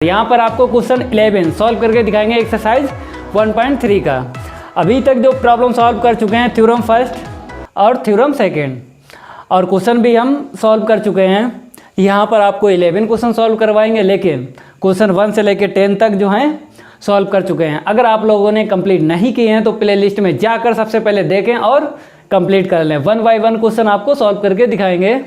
यहाँ पर आपको क्वेश्चन 11 सॉल्व करके दिखाएंगे एक्सरसाइज 1.3 का। अभी तक जो प्रॉब्लम सॉल्व कर चुके हैं थ्योरम फर्स्ट और थ्योरम सेकंड, और क्वेश्चन भी हम सॉल्व कर चुके हैं। यहाँ पर आपको 11 क्वेश्चन सॉल्व करवाएंगे, लेकिन क्वेश्चन 1 से लेकर 10 तक जो हैं सॉल्व कर चुके हैं। अगर आप लोगों ने कंप्लीट नहीं किए हैं तो प्ले लिस्ट में जाकर सबसे पहले देखें और कंप्लीट कर लें। 1 बाय 1 क्वेश्चन आपको सॉल्व करके दिखाएंगे,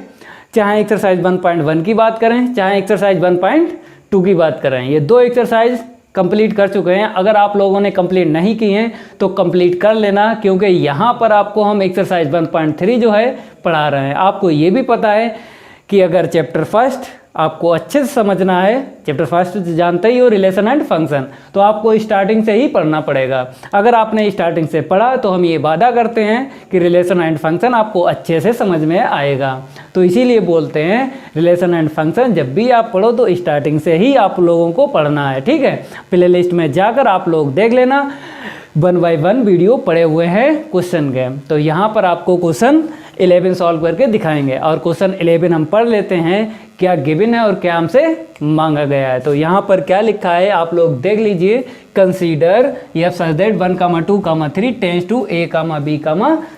चाहे एक्सरसाइज 1.1 की बात करें चाहे एक्सरसाइज 1.2 की बात करें। ये दो एक्सरसाइज कंप्लीट कर चुके हैं। अगर आप लोगों ने कंप्लीट नहीं की हैं तो कंप्लीट कर लेना, क्योंकि यहाँ पर आपको हम एक्सरसाइज 1.3 जो है पढ़ा रहे हैं। आपको ये भी पता है कि अगर चैप्टर फर्स्ट आपको अच्छे से समझना है, चैप्टर फर्स्ट जानते ही हो रिलेशन एंड फंक्शन, तो आपको स्टार्टिंग से ही पढ़ना पड़ेगा। अगर आपने स्टार्टिंग से पढ़ा तो हम ये वादा करते हैं कि रिलेशन एंड फंक्शन आपको अच्छे से समझ में आएगा। तो इसीलिए बोलते हैं रिलेशन एंड फंक्शन जब भी आप पढ़ो तो स्टार्टिंग से ही आप लोगों को पढ़ना है, ठीक है। प्ले लिस्ट में जाकर आप लोग देख लेना, 1 बाय 1 वीडियो पड़े हुए हैं क्वेश्चन के। तो यहाँ पर आपको क्वेश्चन 11 सॉल्व करके दिखाएंगे, और क्वेश्चन 11 हम पढ़ लेते हैं क्या गिवन है और क्या हमसे मांगा गया है। तो यहाँ पर क्या लिखा है आप लोग देख लीजिए। Consider F such that 1, 2, 3 tends to A, B,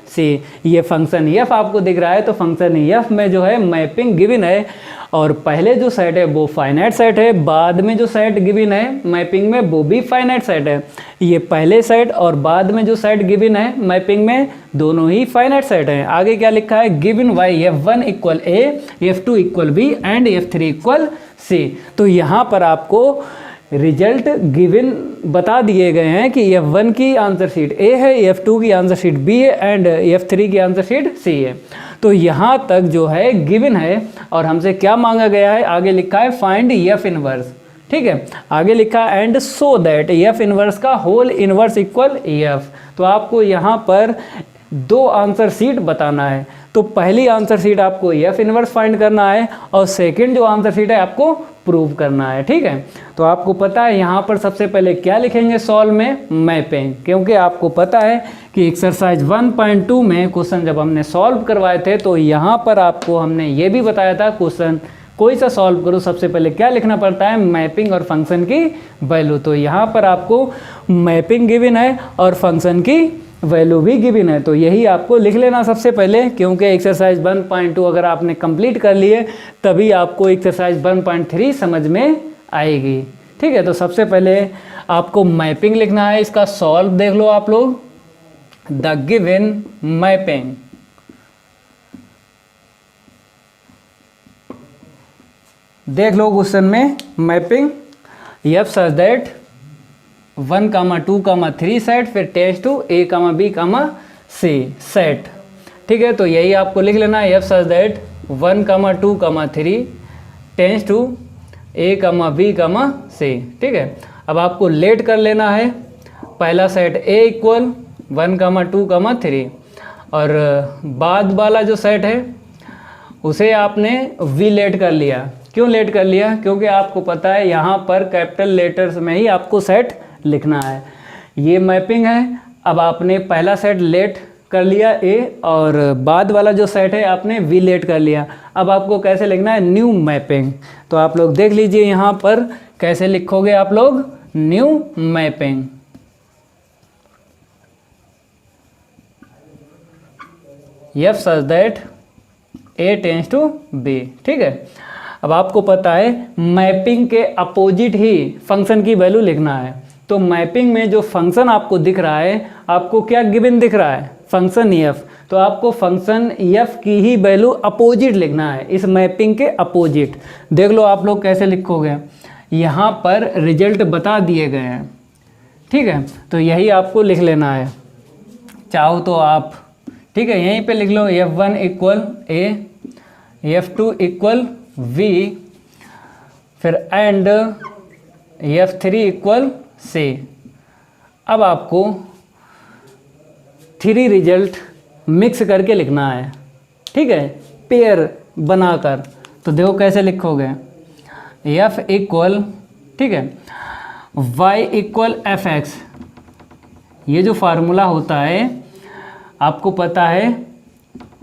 C. ये फंक्शन एफ आपको दिख रहा है, तो फंक्शन एफ में जो है मैपिंग गिवन है, और पहले जो सेट है वो फाइनाइट सेट है, बाद में जो सेट गिवन है मैपिंग में वो भी फाइनाइट सेट है। ये पहले सेट और बाद में जो सेट गिवन है मैपिंग में दोनों ही फाइनाइट सेट हैं। आगे क्या लिखा है, given Y F1 equal A, F2 equal B and F3 equal C. तो यहाँ पर आपको रिजल्ट गिवन बता दिए गए हैं कि F1 की आंसर शीट ए है, F2 की आंसर शीट बी है एंड F3 की आंसर शीट सी है। तो यहाँ तक जो है गिवन है, और हमसे क्या मांगा गया है, आगे लिखा है फाइंड F इनवर्स, ठीक है। आगे लिखा है and so that F inverse का होल इनवर्स इक्वल F। तो आपको यहाँ पर दो आंसर शीट बताना है। तो पहली आंसर शीट आपको F इनवर्स फाइंड करना है, और सेकंड जो आंसर शीट है आपको प्रूव करना है, ठीक है। तो आपको पता है यहाँ पर सबसे पहले क्या लिखेंगे सॉल्व में, मैपिंग, क्योंकि आपको पता है कि एक्सरसाइज 1.2 में क्वेश्चन जब हमने सॉल्व करवाए थे तो यहाँ पर आपको हमने ये भी बताया था क्वेश्चन कोई सा सॉल्व करो सबसे पहले क्या लिखना पड़ता है, मैपिंग और फंक्शन की वैल्यू। तो यहाँ पर आपको मैपिंग गिवन है और फंक्शन की वैल्यू भी गिवन है, तो यही आपको लिख लेना सबसे पहले, क्योंकि एक्सरसाइज 1.2 अगर आपने कंप्लीट कर लिए तभी आपको एक्सरसाइज 1.3 समझ में आएगी, ठीक है। तो सबसे पहले आपको मैपिंग लिखना है, इसका सॉल्व देख लो आप लोग। द गिवन मैपिंग देख लो क्वेश्चन में, mapping F such that 1, 2, 3 set, फिर tends to A, B, C set, ठीक है। तो यही आपको लिख लेना है, F such that 1, 2, 3 tends to A, B, C, ठीक है। अब आपको लेट कर लेना है, पहला सेट A इक्वल 1, 2, 3, और बाद वाला जो सेट है उसे आपने V लेट कर लिया। क्यों लेट कर लिया, क्योंकि आपको पता है यहाँ पर कैपिटल लेटर्स में ही आपको सेट लिखना है। ये मैपिंग है, अब आपने पहला सेट लेट कर लिया A, और बाद वाला जो सेट है आपने V लेट कर लिया। अब आपको कैसे लिखना है, न्यू मैपिंग। तो आप लोग देख लीजिए यहाँ पर कैसे लिखोगे आप लोग, new mapping. F such that A tends to B, ठीक है। अब आपको पता है मैपिंग के अपोजिट ही फंक्शन की वैल्यू लिखना है। तो मैपिंग में जो फंक्शन आपको दिख रहा है, आपको क्या गिवन दिख रहा है, फंक्शन F। तो आपको फंक्शन F की ही वैल्यू अपोजिट लिखना है, इस मैपिंग के अपोजिट। देख लो आप लोग कैसे लिखोगे, यहाँ पर रिजल्ट बता दिए गए हैं, ठीक है। तो यही आपको लिख लेना है, चाहो तो आप, ठीक है, यहीं पे लिख लो F1 equal A, F2 equal V, फिर एंड F3 इक्वल C। अब आपको 3 रिजल्ट मिक्स करके लिखना है, ठीक है, पेयर बनाकर। तो देखो कैसे लिखोगे, F इक्वल, ठीक है, Y इक्वल FX। ये जो फार्मूला होता है आपको पता है,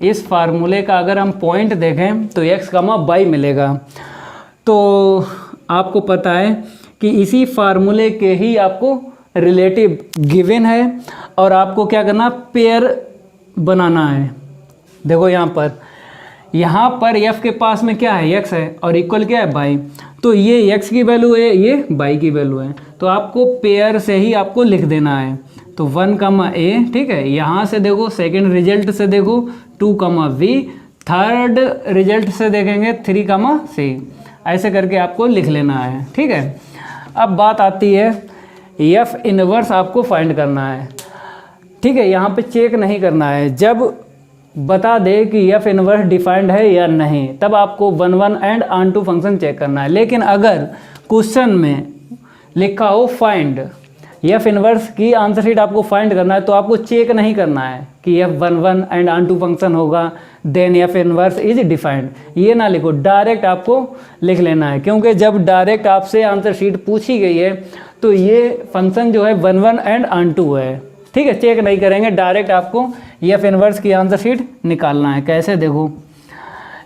इस फार्मूले का अगर हम पॉइंट देखें तो x, y मिलेगा। तो आपको पता है कि इसी फार्मूले के ही आपको रिलेटिव गिवन है और आपको क्या करना, पेयर बनाना है। देखो यहाँ पर f के पास में क्या है, x है और इक्वल क्या है, y। तो ये x की वैल्यू है, ये y की वैल्यू है, तो आपको पेयर से ही आपको लिख देना है। तो 1, a, ठीक है। यहाँ से देखो सेकंड रिजल्ट से देखो 2, v, थर्ड रिजल्ट से देखेंगे 3, c। ऐसे करके आपको लिख लेना है, ठीक है। अब बात आती है f इनवर्स आपको फाइंड करना है, ठीक है। यहाँ पे चेक नहीं करना है, जब बता दे कि f इनवर्स डिफाइंड है या नहीं तब आपको 1, 1 and onto function check करना है। लेकिन अगर क्वेश्चन में लिखा हो फाइंड f इनवर्स की आंसर शीट आपको फाइंड करना है तो आपको चेक नहीं करना है कि f 1, 1 and onto function होगा then f inverse is defined, ये ना लिखो, डायरेक्ट आपको लिख लेना है। क्योंकि जब डायरेक्ट आपसे आंसर शीट पूछी गई है तो ये फंक्शन जो है 1, 1 एंड ऑन टू है, ठीक है। चेक नहीं करेंगे, डायरेक्ट आपको f इनवर्स की आंसर शीट निकालना है। कैसे, देखो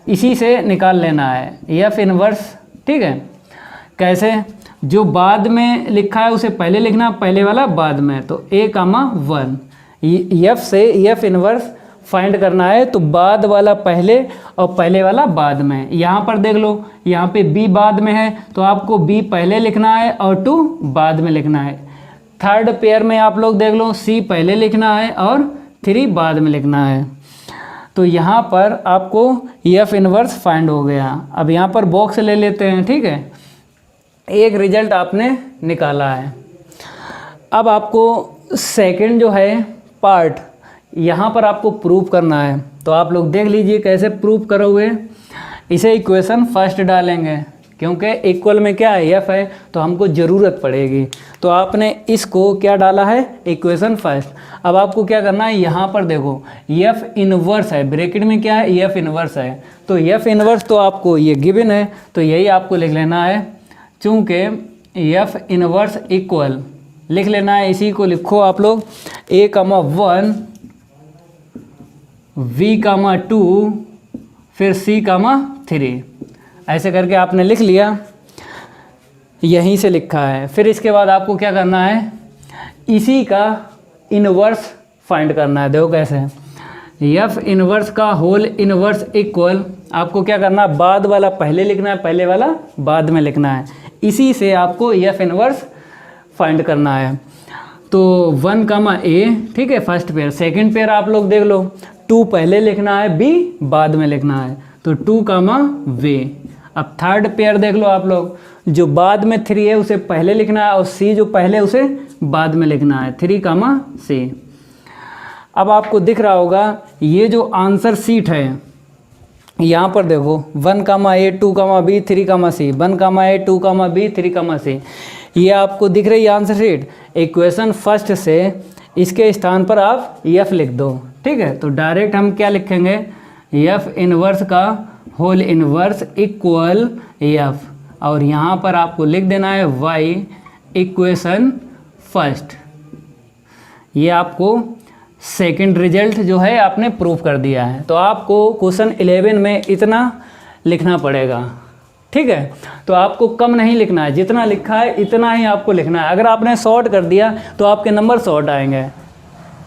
इसी से निकाल लेना है f इनवर्स, ठीक है। कैसे, जो बाद में लिखा है उसे पहले लिखना, पहले वाला बाद में। तो a, 1 f से f इनवर्स फाइंड करना है तो बाद वाला पहले और पहले वाला बाद में। यहाँ पर देख लो, यहाँ पे b बाद में है तो आपको b पहले लिखना है और 2 बाद में लिखना है। थर्ड पेयर में आप लोग देख लो, c पहले लिखना है और 3 बाद में लिखना है। तो यहाँ पर आपको f इनवर्स फाइंड हो गया। अब यहाँ पर बॉक्स ले लेते हैं, ठीक है। एक रिजल्ट आपने निकाला है। अब आपको सेकंड जो है पार्ट यहाँ पर आपको प्रूव करना है। तो आप लोग देख लीजिए कैसे प्रूव करोगे। इसे इक्वेशन फर्स्ट डालेंगे क्योंकि इक्वल में क्या है, f है, तो हमको ज़रूरत पड़ेगी। तो आपने इसको क्या डाला है, इक्वेशन फर्स्ट। अब आपको क्या करना है, यहाँ पर देखो f इनवर्स है, ब्रैकेट में क्या है, f इनवर्स है। तो f इनवर्स तो आपको ये गिवन है तो यही आपको लिख लेना है। चूँकि f इनवर्स इक्वल लिख लेना है, इसी को लिखो आप लोग a, 1, v, 2, फिर c, 3। ऐसे करके आपने लिख लिया, यहीं से लिखा है। फिर इसके बाद आपको क्या करना है, इसी का इनवर्स फाइंड करना है। देखो कैसे, f इनवर्स का होल इनवर्स इक्वल, आपको क्या करना है, बाद वाला पहले लिखना है, पहले वाला बाद में लिखना है। इसी से आपको f इनवर्स फाइंड करना है। तो 1, a, ठीक है, फर्स्ट पेयर। सेकंड पेयर आप लोग देख लो, 2 पहले लिखना है, b बाद में लिखना है, तो 2, v। अब थर्ड पेयर देख लो आप लोग, जो बाद में 3 है उसे पहले लिखना है और c जो पहले उसे बाद में लिखना है, 3, c। अब आपको दिख रहा होगा ये जो आंसर शीट है, यहाँ पर देखो 1, a, 2, b, 3, c, 1, a, 2, b, 3, c। ये आपको दिख रही है आंसर शीट। इक्वेशन फर्स्ट से इसके स्थान पर आप f लिख दो, ठीक है। तो डायरेक्ट हम क्या लिखेंगे, f इनवर्स का होल इनवर्स इक्वल f, और यहाँ पर आपको लिख देना है y इक्वेशन फर्स्ट। ये आपको सेकंड रिजल्ट जो है आपने प्रूव कर दिया है। तो आपको क्वेश्चन 11 में इतना लिखना पड़ेगा, ठीक है। तो आपको कम नहीं लिखना है, जितना लिखा है इतना ही आपको लिखना है। अगर आपने शॉर्ट कर दिया तो आपके नंबर शॉर्ट आएंगे।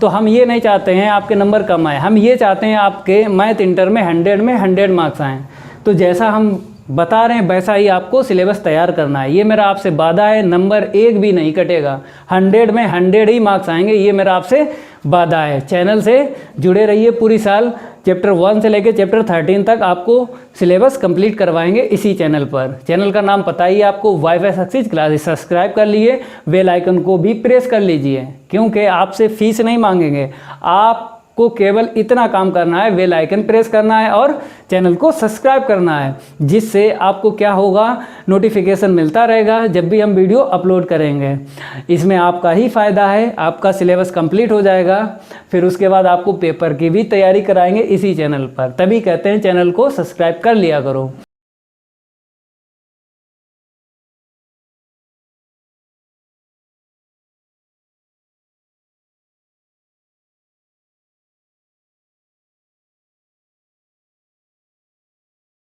तो हम ये नहीं चाहते हैं आपके नंबर कम आए, हम ये चाहते हैं आपके मैथ इंटर में 100 मार्क्स आएँ। तो जैसा हम बता रहे हैं वैसा ही आपको सिलेबस तैयार करना है। ये मेरा आपसे वादा है, नंबर 1 भी नहीं कटेगा, 100 में 100 ही मार्क्स आएंगे, ये मेरा आपसे वादा है। चैनल से जुड़े रहिए पूरी साल, चैप्टर 1 से लेकर चैप्टर 13 तक आपको सिलेबस कंप्लीट करवाएंगे इसी चैनल पर। चैनल का नाम पता ही आपको, वाईफाई सक्सेस क्लासेस। सब्सक्राइब कर लीजिए, बेल आइकन को भी प्रेस कर लीजिए, क्योंकि आपसे फीस नहीं मांगेंगे। आपको केवल इतना काम करना है, बेल आइकन प्रेस करना है और चैनल को सब्सक्राइब करना है, जिससे आपको क्या होगा, नोटिफिकेशन मिलता रहेगा जब भी हम वीडियो अपलोड करेंगे। इसमें आपका ही फ़ायदा है, आपका सिलेबस कंप्लीट हो जाएगा। फिर उसके बाद आपको पेपर की भी तैयारी कराएंगे इसी चैनल पर। तभी कहते हैं चैनल को सब्सक्राइब कर लिया करो।